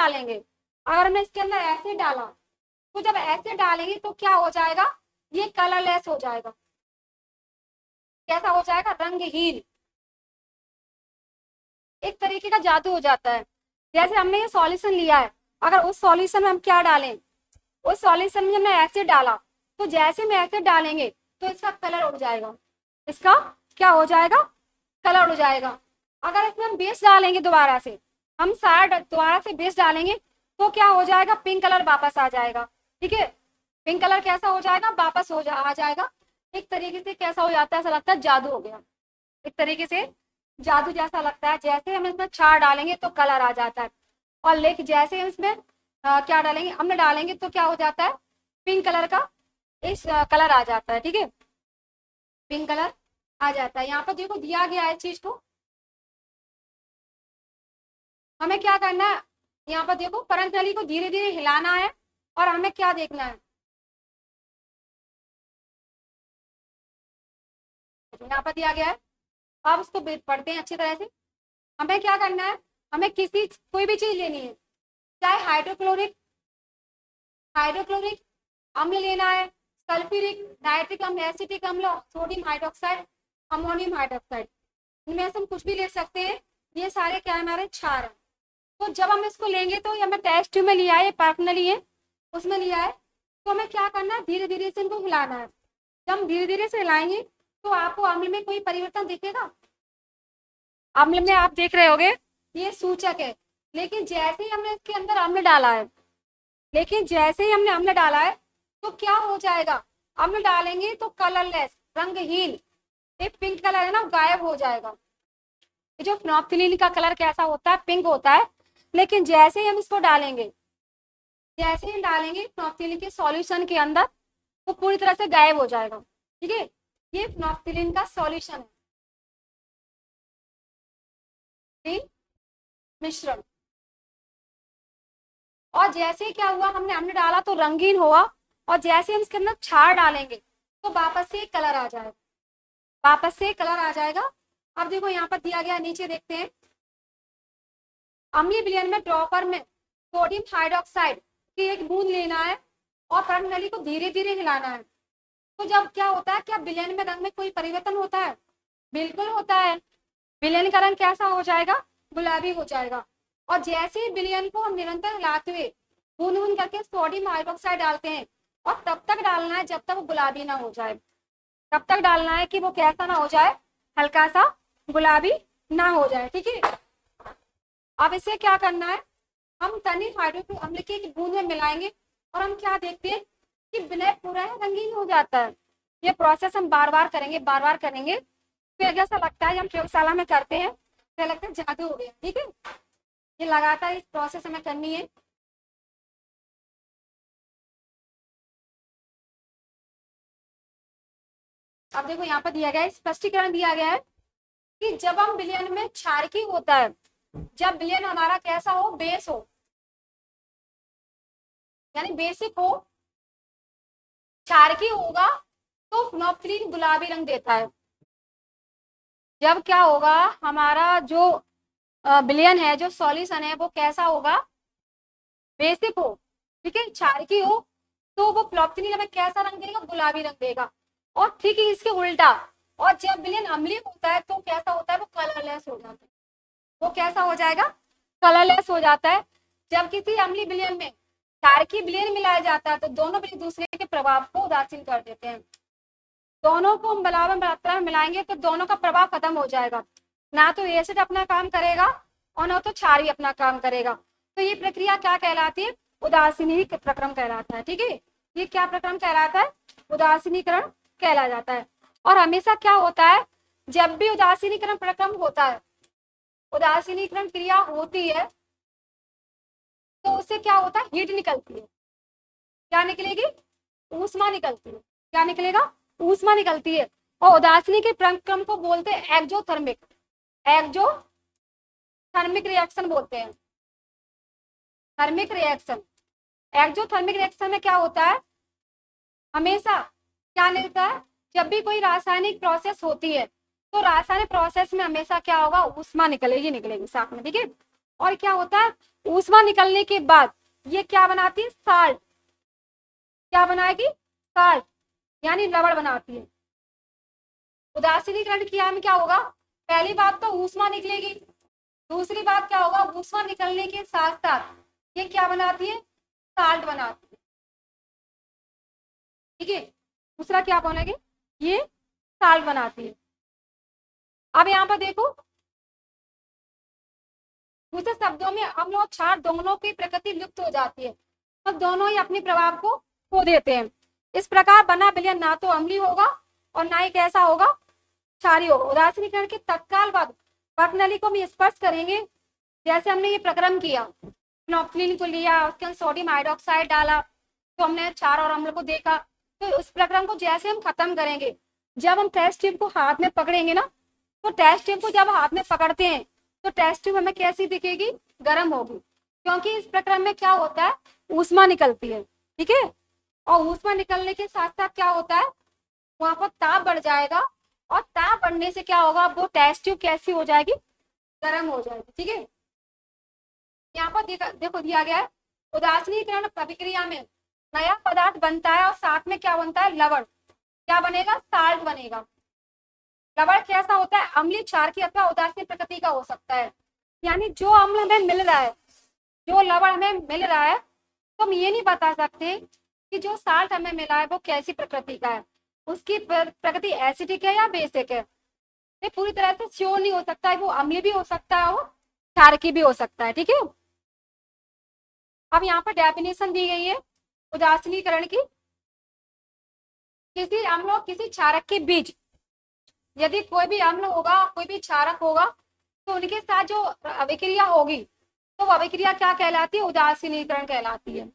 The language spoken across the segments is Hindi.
डालेंगे, अगर हमने इसके अंदर एसिड डाला तो जब एसिड डालेंगे तो क्या हो जाएगा, ये कलरलेस हो जाएगा। कैसा हो जाएगा, रंगहीन, एक तरीके का जादू हो जाता है। जैसे हमने ये सॉल्यूशन लिया है, अगर उस सॉल्यूशन में हम क्या डालें, उस सॉल्यूशन में हमने एसिड डाला, तो जैसे में एसिड डालेंगे तो इसका कलर उड़ जाएगा, इसका क्या हो जाएगा, कलर उड़ जाएगा। अगर इसमें हम बेस डालेंगे दोबारा से, हम सारा दोबारा से बेस डालेंगे तो क्या हो जाएगा, पिंक कलर वापस आ जाएगा। ठीक है, पिंक कलर कैसा हो जाएगा, वापस आ जाएगा। एक तरीके से कैसा हो जाता है, ऐसा लगता है जादू हो गया, एक तरीके से जादू जैसा लगता है। जैसे हम इसमें क्षार डालेंगे तो कलर आ जाता है, और लेकिन जैसे हम इसमें क्या डालेंगे, अम्ल डालेंगे तो क्या हो जाता है, पिंक कलर का इस कलर आ जाता है। ठीक है, पिंक कलर आ जाता है। यहाँ पर देखो दिया गया है चीज को, हमें क्या करना है, यहाँ पर देखो परत नली को धीरे धीरे हिलाना है, और हमें क्या देखना है, यहाँ पर दिया गया है, आप उसको पढ़ते हैं अच्छी तरह से। हमें क्या करना है, हमें किसी कोई भी चीज लेनी है, चाहे हाइड्रोक्लोरिक हाइड्रोक्लोरिक अम्ल लेना है, सल्फ्यूरिक, नाइट्रिक अम्ल, एसिटिक अम्ल, सोडियम हाइड्रोक्साइड, अमोनियम हाइड्रोक्साइड, इनमें से हम कुछ भी ले सकते हैं। ये सारे क्या है, हमारे क्षार हैं। तो जब हम इसको लेंगे तो ये हमें टेस्ट ट्यूब में लिया है, पर्सनली है उसमें लिया है, तो हमें क्या करना है, धीरे धीरे से इनको हिलाना है। जब हम धीरे धीरे से हिलाएंगे तो आपको अम्ल में कोई परिवर्तन दिखेगा, अम्ल में आप देख रहे होगे ये सूचक है, लेकिन जैसे ही हमने इसके अंदर अम्ल डाला है, लेकिन जैसे ही हमने अम्ल डाला है तो क्या हो जाएगा, अम्ल डालेंगे तो कलरलेस, रंगहीन, ये पिंक कलर है ना, गायब हो जाएगा। जो फिनोक्सिलिन का कलर कैसा होता है, पिंक होता है, लेकिन जैसे ही हम इसको डालेंगे, जैसे ही डालेंगे फिनोक्सिलिन के सॉल्यूशन के अंदर, वो पूरी तरह से गायब हो जाएगा। ठीक है, ये फिनोक्सिलिन का सॉल्यूशन है, मिश्रण। और जैसे ही क्या हुआ, हमने डाला तो रंगीन हुआ, और जैसे हम इसके अंदर क्षार डालेंगे तो वापस से कलर आ जाएगा, वापस से कलर आ जाएगा। अब देखो यहाँ पर दिया गया, नीचे देखते हैं, अम्लीय विलयन में ड्रॉपर में सोडियम हाइड्रोक्साइड की एक बूंद लेना है, और परत नली को धीरे धीरे हिलाना है। तो जब क्या होता है, क्या विलयन में रंग में कोई परिवर्तन होता है, बिल्कुल होता है। विलयन का रंग कैसा हो जाएगा, गुलाबी हो जाएगा। और जैसे ही विलयन को हम निरंतर हिलाते हुए बूंद बूंद करके सोडियम हाइड्रोक्साइड डालते हैं, और तब तक डालना है जब तक वो गुलाबी ना हो जाए, तब तक डालना है कि वो कैसा ना हो जाए, हल्का सा गुलाबी ना हो जाए। ठीक है, अब इसे क्या करना है, हम तनिक हाइड्रोक्लोरिक अम्ल की एक बूंद में मिलाएंगे, और हम क्या देखते हैं कि विलय पूरा रंगीन हो जाता है। ये प्रोसेस हम बार बार करेंगे, बार बार करेंगे, फिर ऐसा लगता है, हम प्रयोगशाला में करते हैं तो लगता है जादू हो गया। ठीक है, ये लगातार इस प्रोसेस हमें करनी है। अब देखो यहाँ पर दिया गया है, स्पष्टीकरण दिया गया है कि जब हम विलयन में क्षारकी होता है, जब विलयन हमारा कैसा हो, बेस हो, यानी बेसिक हो, क्षारकी होगा, तो फिनोक्सिलिन गुलाबी रंग देता है। जब क्या होगा, हमारा जो विलयन है, जो सॉल्यूशन है, वो कैसा होगा, बेसिक हो, ठीक है, क्षारकी हो, तो वो फिनोक्सिलिन हमें कैसा रंग देगा, गुलाबी रंग देगा। और ठीक है इसके उल्टा, और जब विलयन अम्लीय होता है तो कैसा होता है, वो कलरलेस हो जाता है। वो कैसा हो जाएगा, कलरलेस हो जाता है। जब किसी अम्लीय विलयन में क्षारकीय विलयन मिलाया जाता है तो दोनों एक दूसरे के प्रभाव को उदासीन कर देते हैं। दोनों को हम बराबर मात्रा में मिलाएंगे तो दोनों का प्रभाव खत्म हो जाएगा, ना तो एसिड अपना काम करेगा और ना तो क्षार भी अपना काम करेगा। तो ये प्रक्रिया क्या कहलाती है, उदासीनीकरण प्रक्रम कहलाता है। ठीक है, ये क्या प्रक्रम कहलाता है, उदासीनीकरण कहला जाता है। और हमेशा क्या होता है, जब भी उदासीनीकरण प्रक्रम होता है, उदासीनीकरण क्रिया होती है, तो उससे क्या होता है, हीट निकलती है। क्या निकलेगी, ऊष्मा निकलती है। क्या निकलेगा, ऊष्मा निकलती है। और उदासीनी के प्रक्रम को बोलते हैं एक्जोथर्मिक, एक्जोथर्मिक रिएक्शन बोलते हैं, थर्मिक रिएक्शन। एक्जोथर्मिक रिएक्शन में क्या होता है, हमेशा क्या मिलता है, जब भी कोई रासायनिक प्रोसेस होती है तो रासायनिक प्रोसेस में हमेशा क्या होगा, ऊष्मा निकलेगी निकलेगी साथ में। ठीक है, और क्या होता है, ऊष्मा निकलने के बाद ये क्या बनाती है, साल्ट। क्या बनाएगी, साल्ट, यानी लवण बनाती है। उदासीनीकरण क्रिया में क्या होगा, पहली बात तो ऊष्मा निकलेगी, दूसरी बात क्या होगा, ऊष्मा निकलने के साथ साथ ये क्या बनाती है, साल्ट बनाती है। ठीक है, दूसरा क्या बनेगी, ये साल्ट बनाती है। अब यहाँ पर देखो, दूसरे शब्दों में अम्ल और क्षार दोनों की प्रकृति लुप्त हो जाती है, तो दोनों ही अपने प्रभाव को खो देते हैं। इस प्रकार बना विलयन ना तो अम्लीय होगा और ना ही कैसा होगा, क्षारीय होगा। उदासीनीकरण के तत्काल बाद बर्नली को हम स्पर्श करेंगे। जैसे हमने ये प्रक्रम किया, फिनोक्सिलिन को लिया, उसके अंदर सोडियम हाइड्रोक्साइड डाला, तो हमने क्षार और अम्ल को देखा। तो उस प्रक्रम को जैसे हम खत्म करेंगे, जब हम टेस्ट ट्यूब को हाथ में पकड़ेंगे ना, तो टेस्ट ट्यूब को जब हाथ में पकड़ते हैं तो टेस्ट ट्यूब हमें कैसी दिखेगी, गर्म होगी, क्योंकि इस प्रक्रम में क्या होता है, ऊष्मा निकलती है। ठीक है, और ऊष्मा निकलने के साथ साथ क्या होता है, वहां पर ताप बढ़ जाएगा, और ताप बढ़ने से क्या होगा, वो टेस्ट ट्यूब कैसी हो जाएगी, गर्म हो जाएगी। ठीक है, यहाँ पर देखो दिया गया है, उदासीनीकरण प्रक्रिया में नया पदार्थ बनता है और साथ में क्या बनता है, लवण। क्या बनेगा, साल्ट बनेगा। लवण कैसा होता है, अम्लीय, क्षार की अथवा उदासीन प्रकृति का हो सकता है। यानी जो अम्ल हमें मिल रहा है, जो लवण हमें मिल रहा है, तो हम ये नहीं बता सकते कि जो साल्ट हमें मिला है वो कैसी प्रकृति का है, उसकी प्रकृति एसिडिक है या बेसिक है। ये पूरी तरह से श्योर नहीं हो सकता है, वो अम्लीय भी हो सकता है और क्षारकी भी हो सकता है। ठीक है, अब यहाँ पर डेफिनेशन दी गई है उदासीनीकरण की। किसी अम्ल और किसी क्षारक के बीच यदि कोई भी अम्ल होगा, कोई भी क्षारक होगा, तो उनके साथ जो अभिक्रिया होगी, तो वो अभिक्रिया क्या कहलाती है, उदासीनीकरण कहलाती है।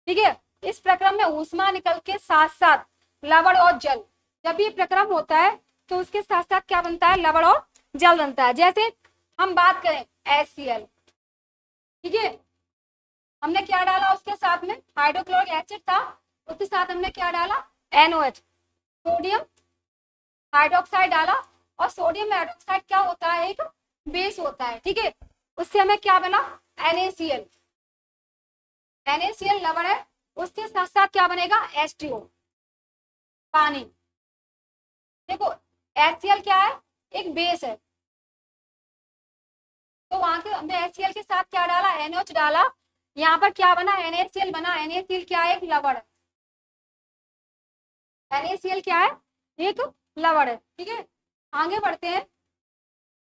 ठीक है, इस प्रक्रम में ऊष्मा निकल के साथ साथ लवण और जल, जब ये प्रक्रम होता है तो उसके साथ साथ क्या बनता है, लवण और जल बनता है। जैसे हम बात करें HCl, ठीक है, हमने क्या डाला उसके साथ में, हाइड्रोक्लोरिक एसिड था, उसके साथ हमने क्या डाला, NOH, सोडियम हाइड्रोक्साइड डाला, और सोडियम हाइड्रोक्साइड क्या होता है, एक बेस होता है। ठीक है, उससे हमें क्या बना, NaCl, NaCl लवण है, उसके साथ साथ क्या बनेगा, H2O, पानी। देखो HCl क्या है, एक बेस है, तो वहां के हमने HCl के साथ क्या डाला, NOH डाला, यहाँ पर क्या बना, NaCl बना। NaCl क्या है, एक लवण है। NaCl क्या है, एक लवण है। ठीक है, आगे बढ़ते हैं।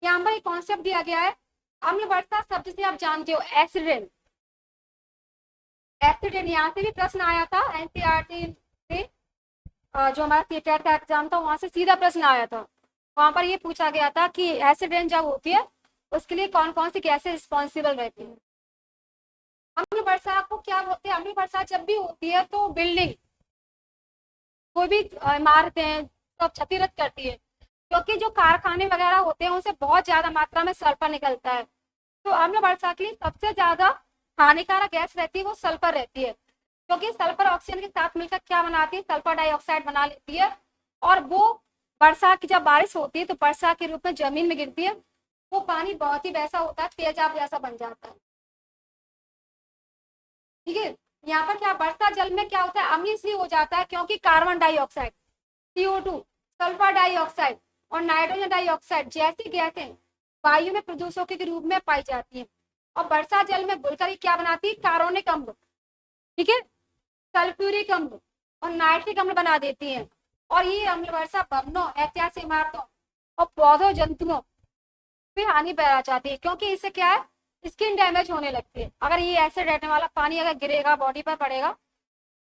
यहाँ पर एक कॉन्सेप्ट दिया गया है, अम्ल वर्षा शब्द से आप जानते हो, एसिड, एसिड यहाँ से भी प्रश्न आया था एनसीईआरटी से, जो हमारा सीटेट का एग्जाम था वहां से सीधा प्रश्न आया था। वहां पर ये पूछा गया था कि एसिड रेन जब होती है उसके लिए कौन कौन सी गैसें रिस्पॉन्सिबल रहती है। अम्ल वर्षा को क्या बोलते हैं, अम्ल वर्षा जब भी होती है तो बिल्डिंग, कोई भी इमारतें सब क्षतिग्रस्त करती है, क्योंकि जो कारखाने वगैरह होते हैं उनसे बहुत ज्यादा मात्रा में सल्फर निकलता है। तो अम्ल वर्षा के लिए सबसे ज्यादा हानिकारक गैस रहती है वो सल्फर रहती है, क्योंकि सल्फर ऑक्सीजन के साथ मिलकर क्या बनाती है, सल्फर डाइऑक्साइड बना लेती है, और वो वर्षा की जब बारिश होती है तो वर्षा के रूप में जमीन में गिरती है, वो पानी बहुत ही वैसा होता है, तेजाब जैसा बन जाता है। ठीक है, यहाँ पर क्या, वर्षा जल में क्या होता है, अम्लीय इसलिए हो जाता है क्योंकि carbon dioxide, CO2, sulphur dioxide और नाइट्रोजन डाइऑक्साइड जैसी गैसें वायु में प्रदूषकों के रूप में पाई जाती है, और वर्षा जल में घुलकर क्या बनाती है, कार्बनिक अम्ल, ठीक है, सल्फ्यूरिक अम्ल और नाइट्रिक अम्ल बना देती है। और ये अम्ल वर्षा भवनों, ऐतिहासिक इमारतों और पौधों जंतुओं पे हानि पहुंचाती है, क्योंकि इससे क्या है, स्किन डैमेज होने लगती है। अगर ये एसिड रहने वाला पानी अगर गिरेगा, बॉडी पर पड़ेगा,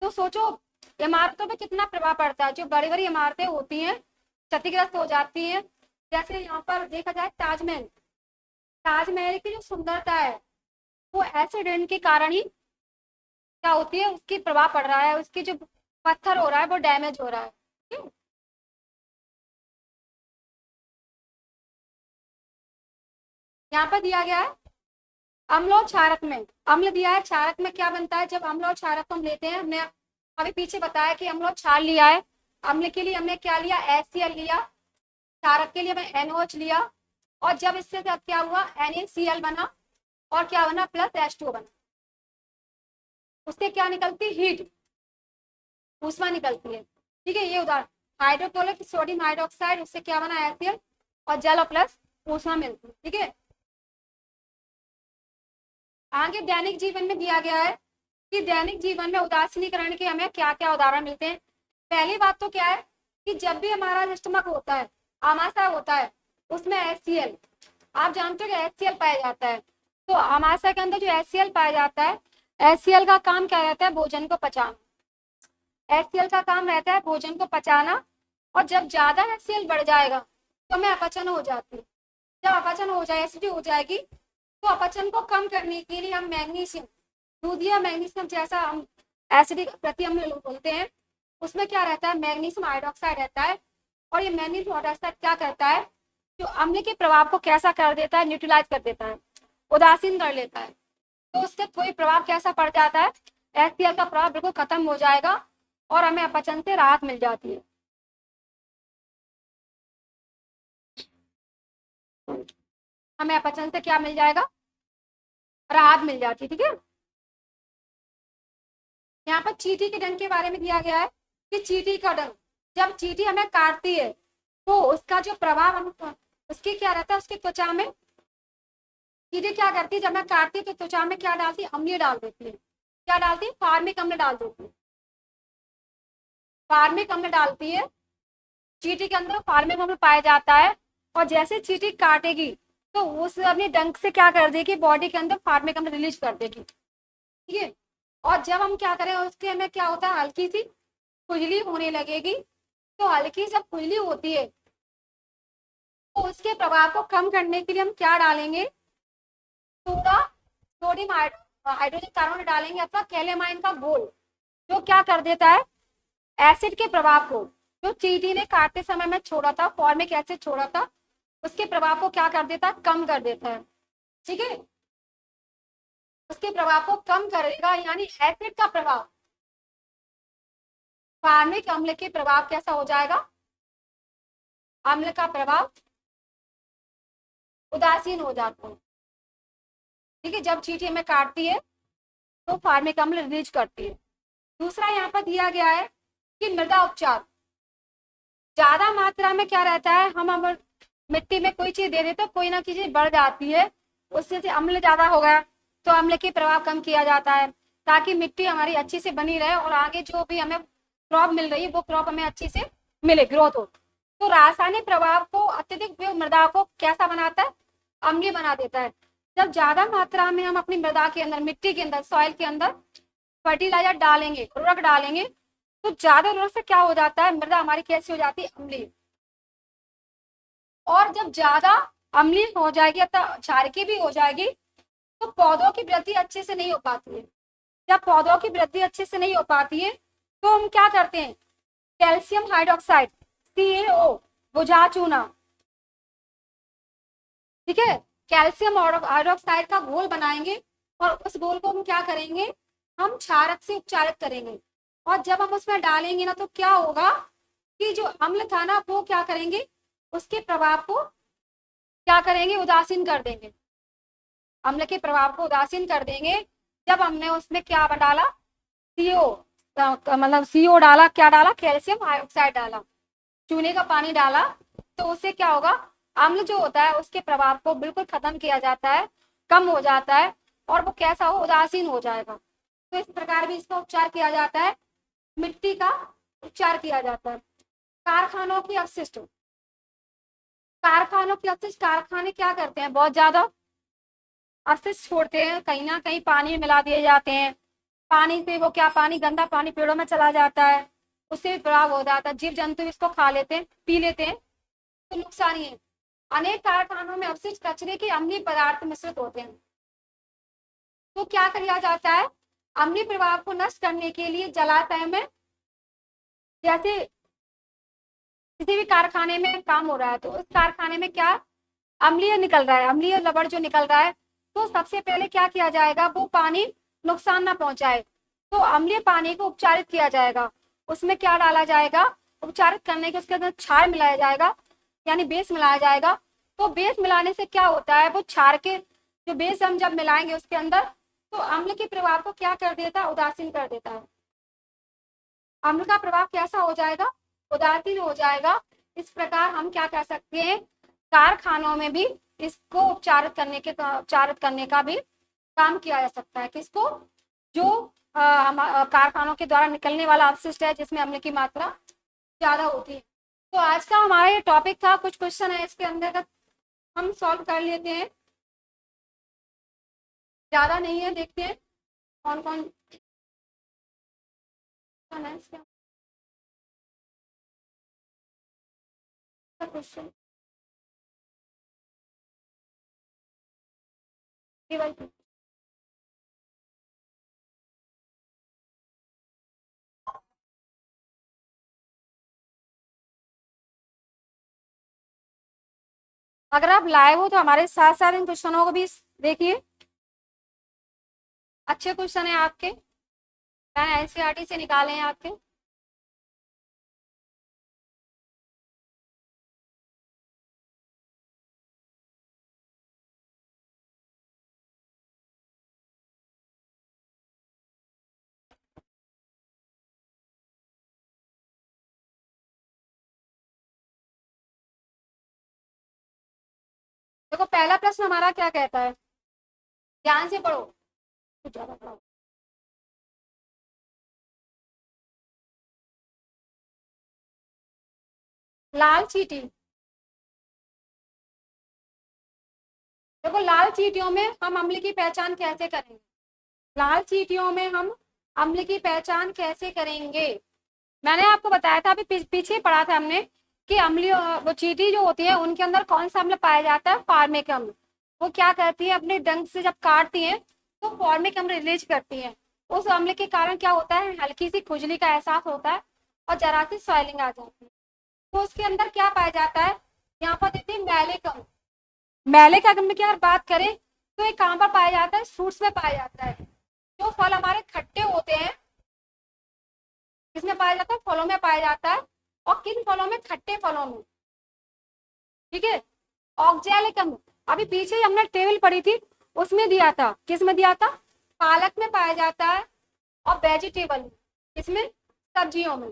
तो सोचो इमारतों पे कितना प्रभाव पड़ता है। जो बड़ी बड़ी इमारतें होती हैं क्षतिग्रस्त हो जाती हैं। जैसे यहाँ पर देखा जाए ताजमहल, ताजमहल की जो सुंदरता है वो एसिड रेन के कारण ही क्या होती है, उसकी प्रभाव पड़ रहा है, उसकी जो पत्थर हो रहा है वो डैमेज हो रहा है। यहाँ पर दिया गया है अम्ल और क्षारक में, अम्ल दिया है, क्षारक में क्या बनता है, जब अम्ल और क्षारक को हम लेते हैं, हमने अभी पीछे बताया कि अम्ल और क्षार लिया है। अम्ल के लिए हमने क्या लिया, HCl लिया, क्षारक के लिए हमने NOH लिया, और जब इससे क्या हुआ, NaCl बना, और क्या बना, प्लस H2O बना। उससे क्या निकलती, हीट, ऊष्मा निकलती है। ठीक है, ये उदाहरण, हाइड्रोक्लोरिक सोडियम हाइड्रोक्साइड, उससे क्या बना, HCl, और जल और प्लस ऊष्मा मिलती है। ठीक है, आगे दैनिक जीवन में दिया गया है कि दैनिक जीवन में उदासीनीकरण के हमें क्या क्या उदाहरण मिलते हैं। पहली बात तो क्या है कि जब भी हमारा स्टमक होता है, आमाशय होता है, उसमें HCl, आप जानते हो कि HCl पाया जाता है। तो आमाशय के अंदर जो HCl पाया जाता है, HCl का काम क्या रहता है, भोजन को पचाना। HCl का काम रहता है भोजन को पचाना, और जब ज्यादा HCl बढ़ जाएगा तो हमें अपचन हो जाती है। जब अपचन हो जाए, एसिडिटी हो जाएगी, तो अपचन को कम करने के लिए हम मैग्नीशियम, दूध या मैग्नीशियम जैसा हम एसिडिक प्रति हम लोग बोलते हैं, उसमें क्या रहता है, मैग्नीशियम हाइड्रोक्साइड रहता है। और ये मैग्नीशियम हाइड्रोक्साइड क्या करता है, जो अम्ल के प्रभाव को कैसा कर देता है, न्यूट्रलाइज कर देता है, उदासीन कर लेता है। तो उससे कोई प्रभाव कैसा पड़ जाता है, HCl का प्रभाव बिल्कुल खत्म हो जाएगा और हमें अपचन से राहत मिल जाती है। हमें अपचन से क्या मिल जाएगा, राहत मिल जाती है। ठीक है, यहाँ पर चींटी के डंक के बारे में दिया गया है कि चींटी का डंक, जब चींटी हमें काटती है तो उसका जो प्रभाव हम, उसकी क्या रहता है, उसकी त्वचा में, चींटी क्या करती है, जब मैं काटती है तो त्वचा में क्या डालती है, अम्लीय डाल देती है। क्या डालती है, फार्मिक अम्ल डाल देती है। फार्मिक अम्ल डालती है, चींटी के अंदर फार्मिक अम्ल पाया जाता है, और जैसे चींटी काटेगी तो उस अपने डंक से क्या कर देगी, बॉडी के अंदर फार्मिक अम्ल रिलीज कर देगी। ठीक है, और जब हम क्या करें, उसके हमें क्या होता है, हल्की सी खुजली होने लगेगी। तो हल्की जब खुजली होती है तो उसके प्रभाव को कम करने के लिए हम क्या डालेंगे, थोड़ा सोडियम हाइड्रोजन कार्बोनेट डालेंगे, अथवा कैलेमाइन का घोल, जो क्या कर देता है, एसिड के प्रभाव को, जो चींटी ने काटते समय में छोड़ा था, फॉर्मिक एसिड छोड़ा था, उसके प्रभाव को क्या कर देता है, कम कर देता है। ठीक है, उसके प्रभाव को कम करेगा, यानी एसिड का प्रभाव, फार्मिक अम्ल के प्रभाव कैसा हो जाएगा, अम्ल का प्रभाव उदासीन हो जाता है। ठीक है, जब चींटी हमें काटती है तो फार्मिक अम्ल रिलीज करती है। दूसरा यहाँ पर दिया गया है कि मृदा उपचार, ज्यादा मात्रा में क्या रहता है, हम मिट्टी में कोई चीज दे देते, कोई ना चीज बढ़ जाती है, उससे से अम्ल ज्यादा हो गया तो अम्ल के प्रभाव कम किया जाता है, ताकि मिट्टी हमारी अच्छी से बनी रहे और आगे जो भी हमें क्रॉप मिल रही है वो क्रॉप हमें अच्छी से मिले, ग्रोथ हो। तो रासायनिक प्रभाव को अत्यधिक उपयोग मृदा को कैसा बनाता है, अम्लीय बना देता है। जब ज्यादा मात्रा में हम अपनी मृदा के अंदर, मिट्टी के अंदर, सॉइल के अंदर फर्टिलाइजर डालेंगे, उर्वरक डालेंगे, तो ज्यादा उर्वरक से क्या हो जाता है, मृदा हमारी कैसी हो जाती है, अम्लीय। और जब ज्यादा अम्लीय हो जाएगी अथवा क्षारकीय भी हो जाएगी तो पौधों की वृद्धि अच्छे से नहीं हो पाती है। जब पौधों की वृद्धि अच्छे से नहीं हो पाती है तो हम क्या करते हैं, कैल्शियम हाइड्रोक्साइड, CaO, बुझा चूना, ठीक है, कैल्शियम हाइड्रोक्साइड का घोल बनाएंगे, और उस घोल को हम क्या करेंगे, हम क्षारक से उपचारित करेंगे। और जब हम उसमें डालेंगे ना तो क्या होगा कि जो अम्ल था ना वो क्या करेंगे, उसके प्रभाव को क्या करेंगे, उदासीन कर देंगे, अम्ल के प्रभाव को उदासीन कर देंगे। जब हमने उसमें क्या डाला, सीओ, मतलब सीओ डाला, क्या डाला, कैल्शियम हाइड्रोक्साइड डाला, चूने का पानी डाला, तो उससे क्या होगा, अम्ल जो होता है उसके प्रभाव को बिल्कुल खत्म किया जाता है, कम हो जाता है, और वो कैसा हो, उदासीन हो जाएगा। तो इस प्रकार भी इसका उपचार किया जाता है, मिट्टी का उपचार किया जाता है। कारखानों की अपशिष्ट, कारखानों की अपशिष्ट, कारखाने क्या करते हैं, बहुत ज्यादा अपशिष्ट छोड़ते हैं, कहीं ना कहीं पानी में मिला दिए जाते हैं, पानी से वो क्या, पानी, गंदा पानी पेड़ों में चला जाता है, उससे भी प्रभाव हो जाता है, जीव जंतु इसको खा लेते हैं, पी लेते हैं, तो नुकसान ही है। अनेक कारखानों में अपशिष्ट कचरे के अम्लीय पदार्थ मिश्रित होते हैं, तो क्या किया जाता है, अम्लीय प्रभाव को नष्ट करने के लिए जलाशय में, जैसे किसी भी कारखाने में काम हो रहा है तो उस कारखाने में क्या अम्लीय निकल रहा है, अम्लीय लवण जो निकल रहा है, तो सबसे पहले क्या किया जाएगा, वो पानी नुकसान ना पहुंचाए, तो अम्लीय पानी को उपचारित किया जाएगा। उसमें क्या डाला जाएगा, उपचारित करने के उसके अंदर क्षार मिलाया जाएगा, यानी बेस मिलाया जाएगा। तो बेस मिलाने से क्या होता है, वो क्षार के जो बेस हम जब मिलाएंगे उसके अंदर, तो अम्ल के प्रभाव को क्या कर देता है, उदासीन कर देता है। अम्ल का प्रभाव कैसा हो जाएगा, उदासीन हो जाएगा। इस प्रकार हम क्या कर सकते हैं, कारखानों में भी इसको उपचारित करने का भी काम किया जा सकता है। किसको, जो कारखानों के द्वारा निकलने वाला अपशिष्ट है जिसमें अम्ल की मात्रा ज्यादा होती है। तो आज का हमारा ये टॉपिक था, कुछ क्वेश्चन है इसके अंदर हम सॉल्व कर लेते हैं, ज्यादा नहीं है। देखते हैं कौन कौन है इसके क्वेश्चन। अगर आप लाइव हो तो हमारे साथ साथ इन क्वेश्चनों को भी देखिए, अच्छे क्वेश्चन है आपके, मैंने एनसीईआरटी से निकाले हैं आपके। देखो पहला प्रश्न हमारा क्या कहता है, ध्यान से पढ़ो, कुछ ज्यादा पढ़ो। लाल चींटी, देखो लाल चींटियों में हम अम्ल की पहचान कैसे करेंगे, लाल चींटियों में हम अम्ल की पहचान कैसे करेंगे। मैंने आपको बताया था, अभी पीछे पढ़ा था हमने कि अम्लीय वो चींटी जो होती है उनके अंदर कौन सा अम्ल पाया जाता है, फॉर्मिक अम्ल। वो क्या करती है, अपने डंक से जब काटती है तो फॉर्मिक अम्ल रिलीज करती है। उस अम्ल के कारण क्या होता है, हल्की सी खुजली का एहसास होता है और जरा सी स्वेलिंग आ जाती है। तो उसके अंदर क्या पाया जाता है, यहाँ पर देखते हैं मैलिक अम्ल। मैलिक अम्ल की अगर बात करें तो ये कहाँ पर पाया जाता है, फ्रूट्स में पाया जाता है। जो फल हमारे खट्टे होते हैं, किसमें पाया जाता है, फलों में पाया जाता है। और किन फलों में, खट्टे फलों में, ठीक है। ऑक्जेलिक अम्ल अभी पीछे हमने टेबल पढ़ी थी, उसमें दिया था, किस में दिया था, पालक में पाया जाता है और वेजिटेबल में, इसमें सब्जियों में।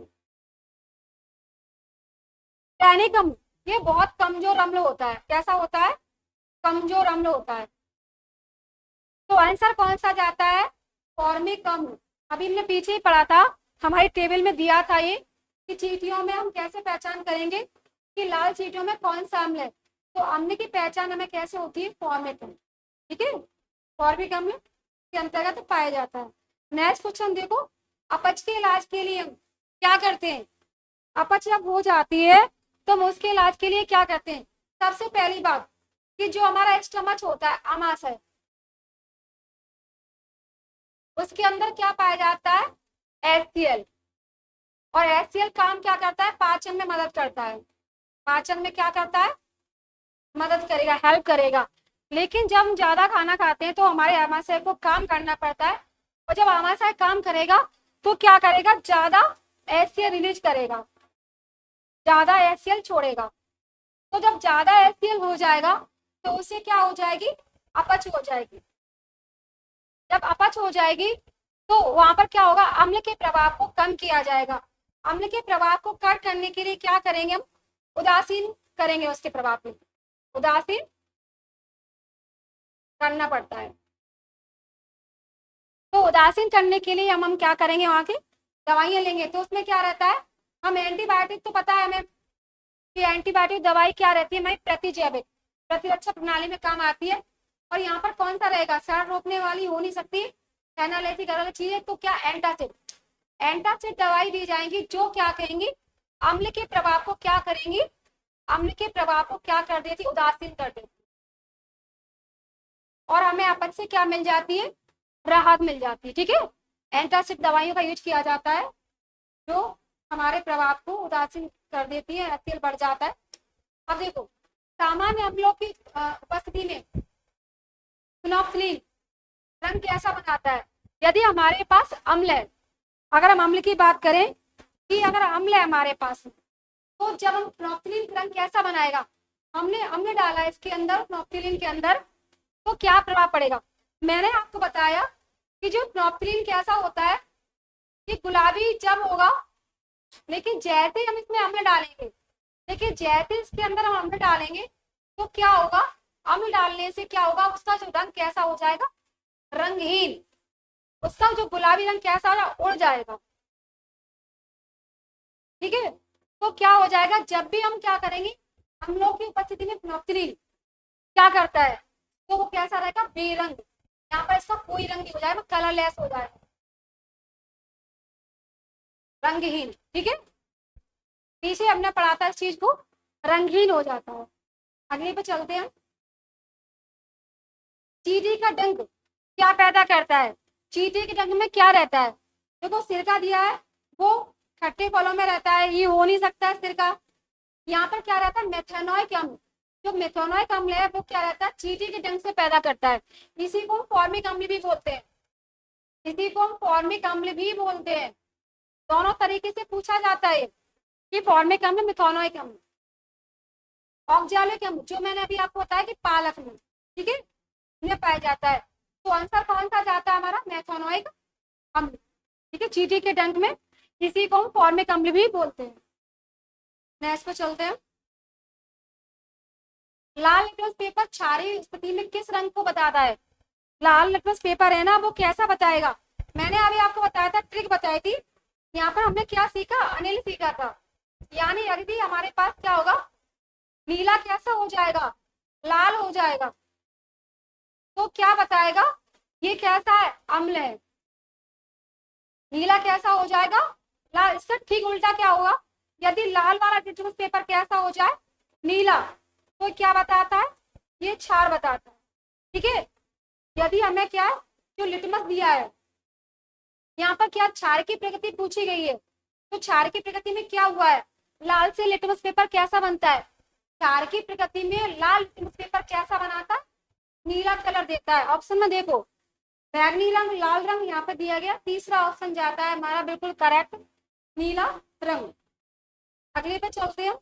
टैनिक अम्ल ये बहुत कमजोर अम्ल होता है, कैसा होता है, कमजोर अम्ल होता है। तो आंसर कौन सा जाता है, फॉर्मिक अम्ल। अभी हमने पीछे ही पढ़ा था, हमारी टेबल में दिया था ये कि चींटियों में हम कैसे पहचान करेंगे कि लाल चींटियों में कौन सा अम्ल है। तो अम्ल की पहचान हमें कैसे होती है, फॉर्मिक अम्ल, ठीक है, फॉर्मिक अम्ल के अंतर्गत पाया जाता है। नेक्स्ट क्वेश्चन देखो, अपच के इलाज के लिए हम क्या करते हैं, अपच जब हो जाती है तो हम उसके इलाज के लिए क्या करते हैं। सबसे पहली बात कि जो हमारा स्टमच होता है, आमाशय, उसके अंदर क्या पाया जाता है, HCl। और HCl काम क्या करता है, पाचन में मदद करता है, पाचन में क्या करता है, मदद करेगा, हेल्प करेगा। लेकिन जब हम ज्यादा खाना खाते हैं तो हमारे आमाशय को काम करना पड़ता है, और जब आमाशय काम करेगा तो क्या करेगा, ज्यादा HCl रिलीज करेगा, ज्यादा HCl छोड़ेगा। तो जब ज्यादा HCl हो जाएगा तो उससे क्या हो जाएगी, अपच हो जाएगी। जब अपच हो जाएगी तो वहां पर क्या होगा, अम्ल के प्रभाव को कम किया जाएगा। अम्ल के प्रभाव को कम करने के लिए क्या करेंगे हम, उदासीन करेंगे, उसके प्रभाव को उदासीन करना पड़ता है। तो उदासीन करने के लिए हम क्या करेंगे, वहां की दवाइयां लेंगे। तो उसमें क्या रहता है, हम एंटीबायोटिक, तो पता है हमें कि एंटीबायोटिक दवाई क्या रहती है, हमारी प्रतिजैविक, प्रतिरक्षा प्रणाली में काम आती है। और यहाँ पर कौन सा रहेगा, क्षरण रोकने वाली हो नहीं सकती, एनालिटिक अलग चीज है। तो क्या, एंटासिड, एंटासिड दवाई दी जाएंगी जो क्या करेंगी, अम्ल के प्रभाव को क्या करेंगी, अम्ल के प्रभाव को क्या कर देती, उदासीन कर देती। और हमें अपच से क्या मिल जाती है, राहत मिल जाती है, ठीक है। एंटासिड दवाइयों का यूज किया जाता है जो हमारे प्रभाव को उदासीन कर देती है, HCl बढ़ जाता है। अब देखो, सामान्य अम्लों की उपस्थिति में फिनोक्सिलीन रंग कैसा बनाता है। यदि हमारे पास अम्ल है, अगर हम अम्ल की बात करें कि अगर अम्ल है हमारे पास, तो जब हम फिनोक्सिलीन रंग कैसा बनाएगा, हमने अम्ल डाला इसके अंदर, फिनोक्सिलीन के अंदर, तो क्या प्रभाव पड़ेगा। मैंने आपको बताया कि जो प्रोपिलीन कैसा होता है, ये गुलाबी जब होगा, लेकिन जैसे ही हम इसमें अम्ल डालेंगे, देखिए जैसे इसके अंदर हम अम्ल डालेंगे तो क्या होगा, अम्ल डालने से क्या होगा, उसका जो रंग कैसा हो जाएगा, रंगहीन। उसका जो गुलाबी रंग कैसा हो जाएगा, उड़ जाएगा। ठीक है, तो क्या हो जाएगा, जब भी हम क्या करेंगे, अम्लों की उपस्थिति में प्रोपिलीन क्या करता है, तो वो कैसा रहेगा, बेरंग। यहाँ पर इसका कोई रंग नहीं हो जाएगा, कलरलेस हो जाएगा, रंगहीन। ठीक है, पीछे हमने पढ़ा था इस चीज को, रंगहीन हो जाता है। अगले पे चलते हैं। चींटी का डंक क्या पैदा करता है, चींटी के डंक में क्या रहता है, देखो सिरका दिया है, वो खट्टे फलों में रहता है, ये हो नहीं सकता है सिरका। यहाँ पर क्या रहता है, मेथेनॉइक अम्ल। जो मेथेनॉइक अम्ल है वो क्या रहता है, चींटी के डंक से पैदा करता है। इसी को हम फॉर्मिक अम्ल भी बोलते हैं, इसी को हम फॉर्मिक अम्ल भी बोलते हैं। दोनों तरीके से पूछा जाता है कि फॉर्मिक अम्ल, मेथेनॉइक अम्ल। ऑक्जेलिक अम्ल जो मैंने अभी आपको बताया कि पालक में, ठीक है, में पाया जाता है। तो आंसर कौन सा जाता है हमारा, मेथेनॉइक अम्ल। ठीक है, चींटी के डंक में, इसी को हम फॉर्मिक अम्ल भी बोलते हैं। नेक्स्ट पे चलते हैं। लाल लिटमस पेपर क्षारीय स्थिति में किस रंग को बताता है, लाल लिटमस पेपर है ना, वो कैसा बताएगा। मैंने अभी आपको बताया था, ट्रिक बताई थी। यहाँ पर हमने क्या सीखा, अनिल सीखा था। यानी यदि हमारे पास क्या होगा, नीला कैसा हो जाएगा, लाल हो जाएगा, तो क्या बताएगा, ये कैसा है, अम्ल है। नीला कैसा हो जाएगा, लाल। इसका ठीक उल्टा क्या होगा, यदि लाल वाला लिटमस पेपर कैसा हो जाए, नीला, तो क्या बताता है, ये क्षार बताता है। ठीक है, यदि हमें क्या है, जो लिटमस दिया है, यहाँ पर क्या क्षार की प्रकृति पूछी गई है, तो क्षार की प्रकृति में क्या हुआ है, लाल से लिटमस पेपर कैसा बनता है, क्षार की प्रकृति में लाल लिटमस पेपर कैसा बनाता है, नीला कलर देता है। ऑप्शन में देखो, बैगनी रंग, लाल रंग यहाँ पे दिया गया, तीसरा ऑप्शन जाता है हमारा बिल्कुल करेक्ट, नीला रंग। अगले पे चलते हैं।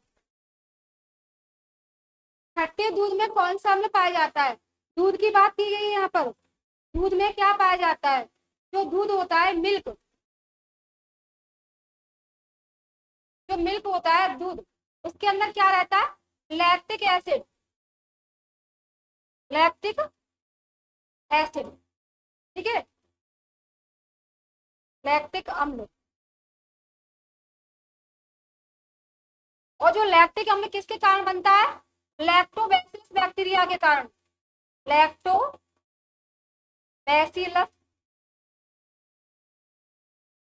खट्टे दूध में कौन सा अम्ल पाया जाता है, दूध की बात की गई है यहाँ पर। दूध में क्या पाया जाता है, जो दूध होता है, मिल्क, जो मिल्क होता है दूध, उसके अंदर क्या रहता है, लैक्टिक एसिड, लैक्टिक एसिड। ठीक है, लैक्टिक अम्ल। और जो लैक्टिक अम्ल किसके कारण बनता है, लैक्टोबैसिलस बैक्टीरिया के कारण, लैक्टोबैसिलस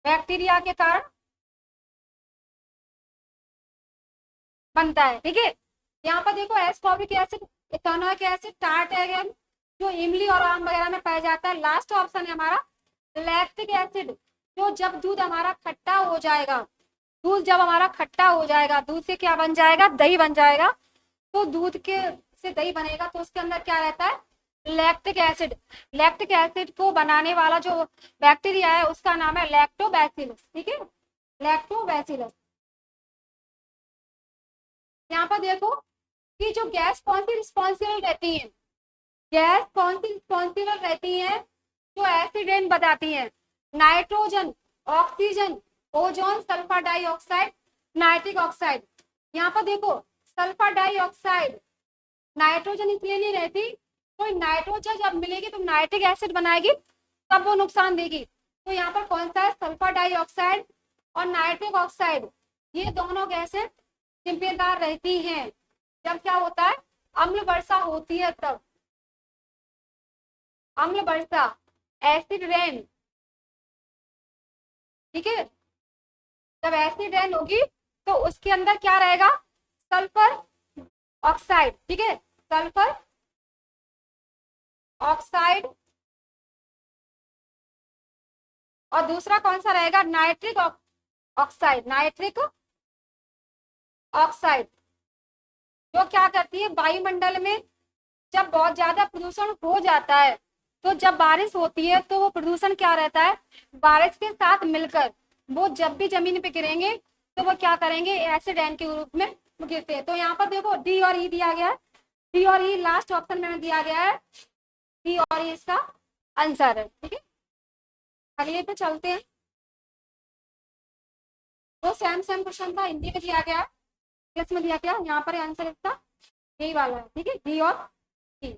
बैक्टीरिया के कारण बनता है। ठीक है, यहाँ पर देखो, एस्कॉर्बिक एसिड, इथेनॉइक एसिड, टार्टैरियम, जो इमली और आम वगैरह में पाया जाता है। लास्ट ऑप्शन है हमारा लैक्टिक एसिड, जो जब दूध हमारा खट्टा हो जाएगा, दूध जब हमारा खट्टा हो जाएगा, दूध से क्या बन जाएगा, दही बन जाएगा। तो दूध के से दही बनेगा, तो उसके अंदर क्या रहता है, लैक्टिक एसिड। लैक्टिक एसिड को बनाने वाला जो बैक्टीरिया है, उसका नाम है लैक्टोबैसिलस। ठीक है, लैक्टोबैसिलस। यहाँ पर देखो कि जो गैस कौन सी रिस्पॉन्सिबल रहती है, गैस कौन सी रिस्पॉन्सिबल रहती है, जो एसिड रेन बताती है, nitrogen, oxygen, ozone, sulphur dioxide, nitric oxide. यहाँ पर देखो, सल्फर डाइऑक्साइड, नाइट्रोजन इसलिए नहीं रहती, तो नाइट्रोजन जब मिलेगी तो नाइट्रिक एसिड बनाएगी, तब वो नुकसान देगी। तो यहाँ पर कौन सा है, सल्फर डाइऑक्साइड और नाइट्रिक ऑक्साइड, ये दोनों गैसें जिम्मेदार रहती हैं जब क्या होता है, अम्ल वर्षा होती है तब, अम्ल वर्षा, एसिड रेन। ठीक है, जब एसिड रेन होगी तो उसके अंदर क्या रहेगा, सल्फर ऑक्साइड। ठीक है, सल्फर ऑक्साइड, और दूसरा कौन सा रहेगा, नाइट्रिक ऑक्साइड, नाइट्रिक ऑक्साइड, जो क्या करती है, वायुमंडल में जब बहुत ज्यादा प्रदूषण हो जाता है, तो जब बारिश होती है तो वो प्रदूषण क्या रहता है, बारिश के साथ मिलकर वो जब भी जमीन पे गिरेंगे तो वो क्या करेंगे, एसिड रेन के रूप में गिरते हैं। तो यहाँ पर देखो, डी और ई दिया गया है, डी और ई लास्ट ऑप्शन में दिया गया है, डी और ये इसका आंसर है। ठीक है, अगले पे चलते हैं। वो सेम क्वेश्चन था, हिंदी में दिया गया है, इंग्लिश में दिया गया, यहाँ पर आंसर इसका यही वाला है। ठीक है, डी और डी।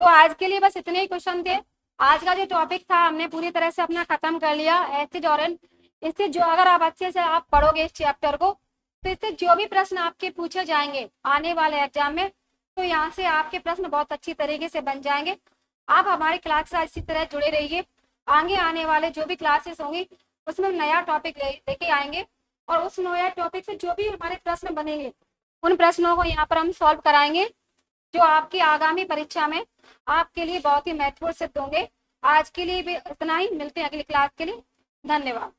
तो आज के लिए बस इतने ही क्वेश्चन थे। आज का जो टॉपिक था हमने पूरी तरह से अपना खत्म कर लिया। एसिड और इससे जो अगर आप अच्छे से आप पढ़ोगे इस चैप्टर को, तो इससे जो भी प्रश्न आपके पूछे जाएंगे आने वाले एग्जाम में, तो यहाँ से आपके प्रश्न बहुत अच्छी तरीके से बन जाएंगे। आप हमारी क्लास से इसी तरह जुड़े रहिए। आगे आने वाले जो भी क्लासेस होंगी उसमें नया टॉपिक लेके आएंगे, और उस नया टॉपिक से जो भी हमारे प्रश्न बनेंगे उन प्रश्नों को यहाँ पर हम सॉल्व कराएंगे, जो आपकी आगामी परीक्षा में आपके लिए बहुत ही महत्वपूर्ण सिद्ध होंगे। आज के लिए भी इतना ही, मिलते हैं अगली क्लास के लिए। धन्यवाद।